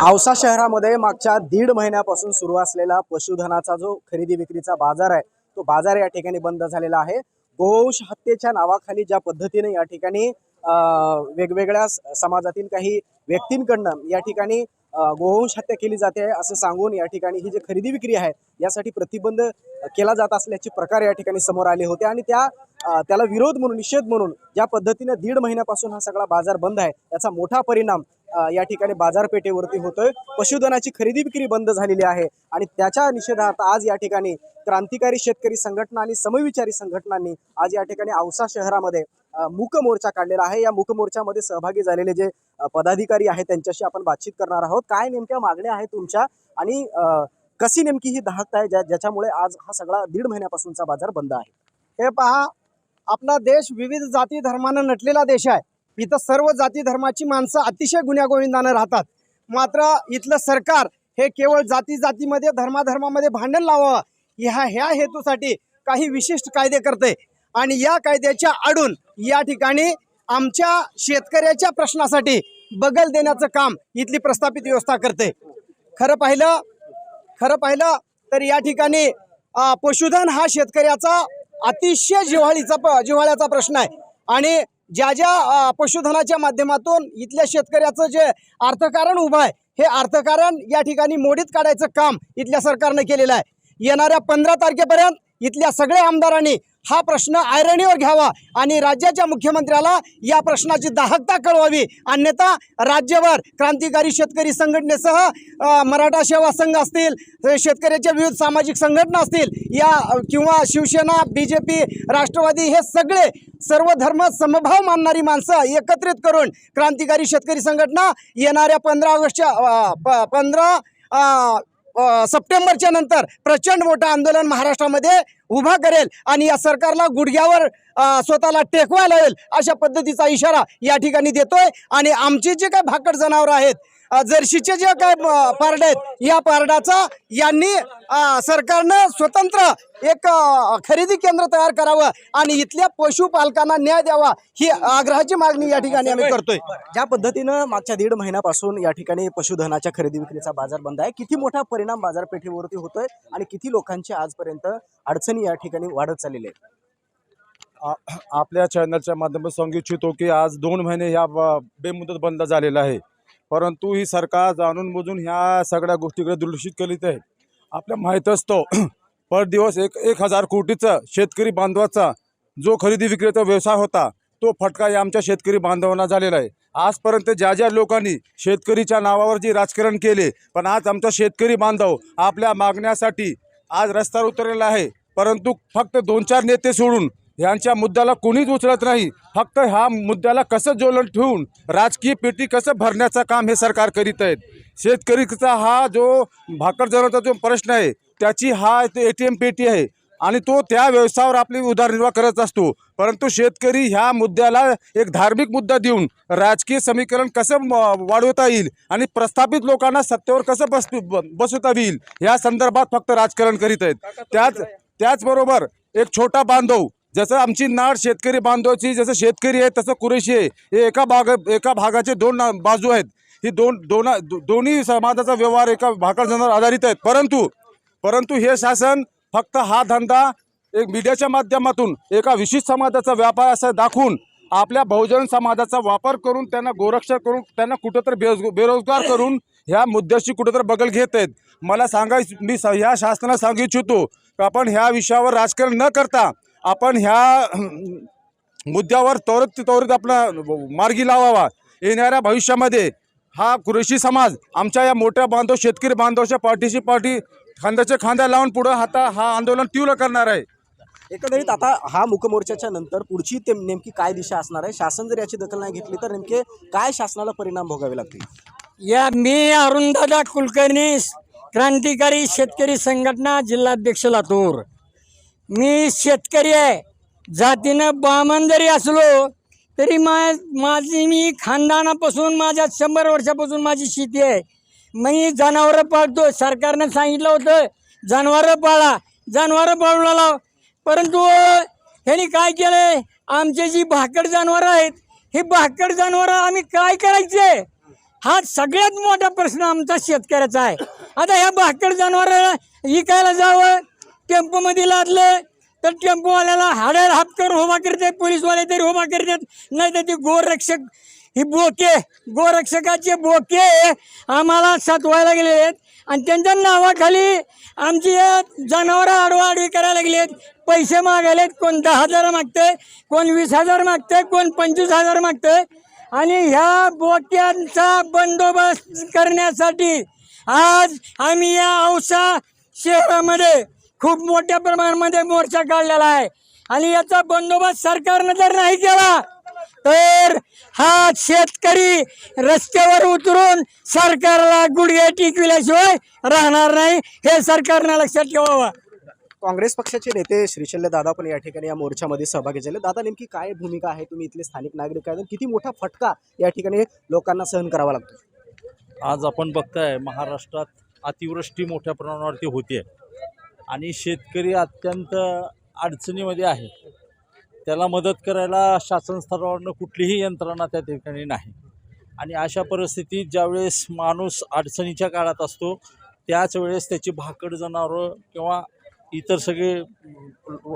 औसा शहरामध्ये मागच्या 1.5 महिन्यापासून सुरू असलेला पशुधनाचा जो खरेदी विक्रीचा बाजार आहे तो बाजार या ठिकाणी बंद झालेला आहे। गोवंश हत्येच्या नावाखाली ज्या पद्धतीने या ठिकाणी वेगवेगळ्या समाजातील काही व्यक्तींकडून या ठिकाणी गोवंश हत्या केली जाते असं सांगून या ठिकाणी ही जी खरेदी विक्री आहे यासाठी प्रतिबंध केला जात असल्याचे प्रकार या ठिकाणी समोर आले होते आणि त्याला विरोध म्हणून निषेध म्हणून ज्या पद्धतीने 1.5 महिन्यापासून हा सगळा बाजार बंद आहे याचा मोठा परिणाम या ठिकाणी बाजारपेठेवरती होतोय। पशुधनाची खरेदी विक्री बंद झालेली आहे आणि त्याच्या निषेधार्थ आज या ठिकाणी क्रांतिकारी शेतकरी संघटना आणि समविचारी संघटनांनी आज या ठिकाणी औसा शहरामध्ये मूक मोर्चा काढलेला आहे। या मूक मोर्चामध्ये सहभागी झालेले जे पदाधिकारी आहेत त्यांच्याशी आपण बातचीत करणार आहोत। काय नेमक्या मागण्या आहेत तुमच्या आणि कशी नेमकी ही दाहकता आहे ज्याच्यामुळे आज हा सगळा 1.5 महिन्यापासूनचा बाजार बंद आहे? हे पहा, आपला देश विविध जाती धर्मानं नटलेला देश आहे। इथं सर्व जाती धर्माची माणसं अतिशय गुण्यागोविंदानं राहतात। मात्र इथलं सरकार हे केवळ जातीमध्ये धर्मामध्ये भांडण लावावं ह्या हेतूसाठी काही विशिष्ट कायदे करते आणि या कायद्याच्या आडून या ठिकाणी आमच्या शेतकऱ्याच्या प्रश्नासाठी बगल देण्याचं काम इथली प्रस्थापित व्यवस्था करते। खरं पाहिलं तर या ठिकाणी पशुधन हा शेतकऱ्याचा अतिशय जिव्हाळ्याचा प्रश्न आहे आणि ज्या पशुधनाच्या माध्यमातून इथल्या शेतकऱ्याचं जे अर्थकारण उभं आहे हे अर्थकारण या ठिकाणी मोडीत काढायचं काम इथल्या सरकारनं केलेलं आहे। येणाऱ्या 15 तारखेपर्यंत इथल्या सगळ्या आमदारांनी हा प्रश्न ऐरणीवर घ्यावा आणि राज्याच्या मुख्यमंत्र्याला या प्रश्नाची दाहकता कळवावी, अन्यथा राज्यभर क्रांतिकारी शेतकरी संघटनेसह मराठा सेवा संघ असतील, शेतकऱ्याच्या विविध सामाजिक संघटना असतील या किंवा शिवसेना, BJP, राष्ट्रवादी हे सगळे सर्व धर्म समभाव मानणारी माणसं एकत्रित करून क्रांतिकारी शेतकरी संघटना येणाऱ्या 15 सप्टेंबरच्या नंतर प्रचंड मोठं आंदोलन महाराष्ट्रामध्ये उभा करेल आणि या सरकारला गुडघ्यावर स्वतःला टेकवायला येईल अशा पद्धतीचा इशारा या ठिकाणी देतोय। आणि आमची जे काय भाकड जनावर आहेत, जर्शीचे जे काय पारडे आहेत, या पारडाचा यांनी सरकारनं स्वतंत्र एक खरेदी केंद्र तयार करावं आणि इथल्या पशुपालकांना न्याय द्यावा ही आग्रहाची मागणी या ठिकाणी आम्ही करतोय। ज्या पद्धतीनं मागच्या 1.5 महिन्यापासून या ठिकाणी पशुधनाच्या खरेदी विक्रीचा बाजार बंद आहे, किती मोठा परिणाम बाजारपेठेवरती होतोय आणि किती लोकांची आजपर्यंत अडचणी या ठिकाणी वाढत चाललेल्या आहेत? आपल्या चॅनलच्या माध्यमातून सांगू इच्छितो की आज 2 महिने या बेमुदत बंद झालेला आहे, परंतु ही सरकार जाणून बुजून ह्या सगळ्या गोष्टीकडे दुर्लक्षित करीत आहे। आपल्या माहीत असतो पर दिवस 1000 कोटीचा शेतकरी बांधवाचा जो खरेदी विक्रीचा व्यवसाय होता तो फटका या आमच्या शेतकरी बांधवांना झालेला आहे। आजपर्यंत ज्या लोकांनी शेतकरीच्या नावावर जे राजकारण केले, पण आज आमचा शेतकरी बांधव आपल्या मागण्यासाठी आज रस्त्यावर उतरलेला आहे, परंतु फक्त 2-4 नेते सोडून यांच्या मुद्द्याला कोणीच उचलत नाही। फक्त ह्या मुद्द्याला कसं जोलन ठेवून राजकीय पेटी कसं भरण्याचं काम हे सरकार करीत आहेत। शेतकरीचा हा जो भाकर जनावरांचा जो प्रश्न आहे त्याची हा ATM पेटी आहे आणि तो त्या व्यवसायावर आपली उदरनिर्वाह करत असतो, परंतु शेतकरी ह्या मुद्द्याला एक धार्मिक मुद्दा देऊन राजकीय समीकरण कसं वाढवता येईल आणि प्रस्थापित लोकांना सत्तेवर कसं बसवता येईल या संदर्भात फक्त राजकारण करीत आहेत। त्याचबरोबर एक छोटा बांधव, जसं आमची नाड शेतकरी बांधवाची जसं शेतकरी आहे तसं कुरेशी आहे, हे एका भागाचे 2 बाजू आहेत। ही दोन्ही समाजाचा व्यवहार एका भाकर जनावर आधारित आहेत, परंतु हे शासन फक्त हा धंदा एक मीडियाच्या माध्यमातून एका विशिष्ट समाजाचा व्यापार असं दाखवून आपल्या बहुजन समाजाचा वापर करून त्यांना गोरक्षक करून त्यांना कुठंतरी बेरोजगार करून ह्या मुद्द्याशी कुठंतरी बगल घेत आहेत। मला मी ह्या शासनाला सांगू इच्छितो की आपण ह्या विषयावर राजकारण न करता आपण ह्या मुद्द्यावर त्वरित आपला मार्गी लावावा। येणाऱ्या भविष्यामध्ये हा कुरेशी समाज आमच्या या मोठ्या बांधव शेतकरी बांधवाच्या पाठी खांद्याच्या खांद्या लावून पुढे हा आंदोलन तीव्र करणार आहे। एकंदरीत आता हा मूकमोर्चाच्या नंतर पुढची नेमकी काय दिशा असणार आहे? शासन जर याची दखल नाही घेतली तर नेमके काय शासनाला परिणाम भोगावे लागतील? मी अरुणदादा कुलकर्णी, क्रांतिकारी शेतकरी संघटना जिल्हाध्यक्ष लातूर। मी शेतकरी आहे, जातीनं ब्राह्मण जरी असलो तरी मी खानदानापासून माझ्या 100 वर्षापासून माझी शेती आहे। मी जनावरं पाळतो, सरकारनं सांगितलं होतं जनावरं पाळा, जनावरं पाळू लाव, परंतु ह्यांनी काय केलं, आमचे जी भाकड जनावरं आहेत ही भाकड जनावरं आम्ही काय करायचे? हा सगळ्यात मोठा प्रश्न आमचा शेतकऱ्याचा आहे. आता ह्या भाकड जनावराला विकायला जावं, टेम्पोमध्ये लादलं तर टेम्पोवाल्याला हाडर हाप करून उभा करते, पोलीसवाले तरी उभा करतात, नाही तर ती गोरक्षक ही बोके, गोरक्षकाचे बोके आम्हाला सतवायला गेले आहेत आणि त्यांच्या नावाखाली आमची जनावरं आडवाआडवी करायला लागलेत, पैसे मागायलेत. कोण 10,000 मागतंय, कोण 20,000 मागतंय, कोण 25,000 मागतंय. आणि ह्या बोक्यांचा बंदोबस्त करण्यासाठी आज आम्ही या औसा शहरामध्ये खूप मोठ्या प्रमाणामध्ये मोर्चा काढलेला आहे. आणि याचा बंदोबस्त सरकारनं जर नाही केला तर हा शेतकरी रस्त्यावर उतरून सरकारला गुडघे टिकविल्याशिवाय राहणार नाही, हे सरकारनं लक्षात ठेवावं. काँग्रेस पक्षाचे नेते श्रीशल्य दादा पण या ठिकाणी या मोर्चामध्ये सहभागी झाले. दादा, नेमकी काय भूमिका आहे? तुम्ही इथले स्थानिक नागरिक आहेत, किती मोठा फटका या ठिकाणी लोकांना सहन करावा लागतो? आज आपण बघताय महाराष्ट्रात अतिवृष्टी मोठ्या प्रमाणावरती होते आणि शेतकरी अत्यंत अडचणीमध्ये आहे. त्याला मदत करायला शासन स्तरावरनं कुठलीही यंत्रणा त्या ठिकाणी नाही. आणि अशा परिस्थितीत ज्यावेळेस माणूस अडचणीच्या काळात असतो त्याच वेळेस त्याची भाकड जनावरं किंवा इतर सगळे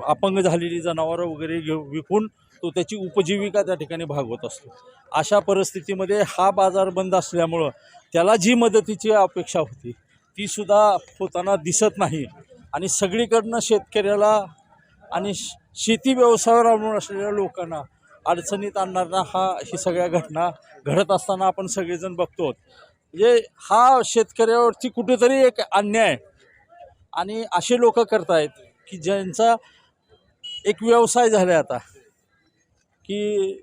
अपंग झालेली जनावरं वगैरे विकून तो त्याची उपजीविका त्या ठिकाणी भागवत असतो. अशा परिस्थितीमध्ये हा बाजार बंद असल्यामुळं त्याला जी मदतीची अपेक्षा होती ती सुद्धा होताना दिसत नाही. आणि सगळीकडनं शेतकऱ्याला आणि शेती व्यवसायावर अवलंबून असलेल्या लोकांना अडचणीत आणणारा ही सगळ्या घटना घडत असताना आपण सगळेजण बघतो. म्हणजे हा शेतकऱ्यावरती कुठेतरी एक अन्याय आणि असे लोक करतायत की ज्यांचा एक व्यवसाय झाला आहे आता, की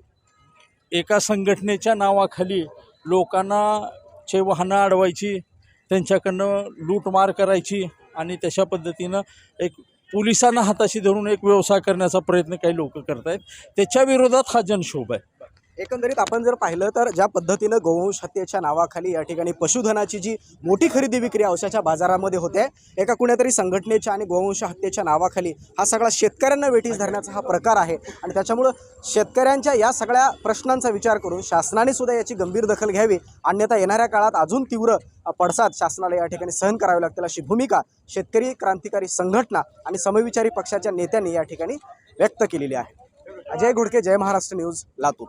एका संघटनेच्या नावाखाली लोकांना चे वाहनं अडवायची, त्यांच्याकडनं लूटमार करायची आणि तशा पद्धतीनं एक पोलिसांना हाताशी धरून एक व्यवसाय करण्याचा प्रयत्न काही लोक करत आहेत. त्याच्या विरोधात हा जनक्षोभ आहे. एकंदरीत आपण जर पाहिलं तर ज्या पद्धतीनं गोवंश हत्येच्या नावाखाली या ठिकाणी पशुधनाची जी मोठी खरेदी विक्री औषधाच्या बाजारामध्ये होते, एका कुण्यातरी संघटनेच्या आणि गोवंश हत्येच्या नावाखाली हा सगळा शेतकऱ्यांना वेठीस धरण्याचा हा प्रकार आहे. आणि त्याच्यामुळं शेतकऱ्यांच्या या सगळ्या प्रश्नांचा विचार करून शासनाने सुद्धा याची गंभीर दखल घ्यावी, अन्यथा येणाऱ्या काळात अजून तीव्र पडसाद शासनाला या ठिकाणी सहन करावे लागतील, अशी भूमिका शेतकरी क्रांतिकारी संघटना आणि समविचारी पक्षाच्या नेत्यांनी या ठिकाणी व्यक्त केलेली आहे. अजय घोडके, जय महाराष्ट्र न्यूज, लातूर.